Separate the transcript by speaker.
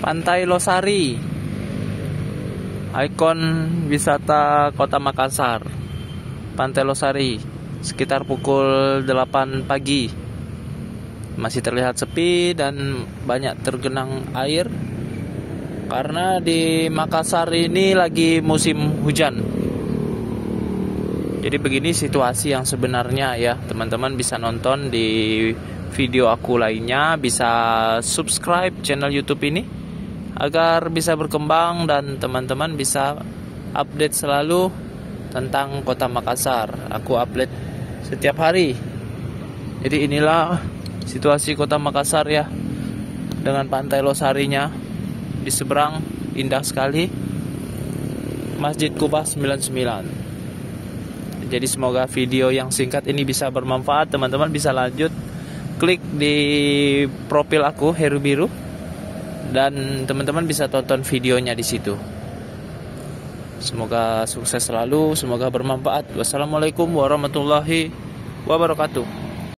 Speaker 1: Pantai Losari, ikon wisata Kota Makassar. Pantai Losari, sekitar pukul 8 pagi. Masih terlihat sepi dan banyak tergenang air karena di Makassar ini lagi musim hujan. Jadi begini situasi yang sebenarnya ya. Teman-teman bisa nonton di video aku lainnya, bisa subscribe channel YouTube ini agar bisa berkembang dan teman-teman bisa update selalu tentang Kota Makassar. Aku update setiap hari. Jadi inilah situasi Kota Makassar ya, dengan Pantai Losarinya di seberang, indah sekali. Masjid Kubah 99. Jadi semoga video yang singkat ini bisa bermanfaat. Teman-teman bisa lanjut klik di profil aku Heru Biru dan teman-teman bisa tonton videonya di situ. Semoga sukses selalu, semoga bermanfaat. Wassalamualaikum warahmatullahi wabarakatuh.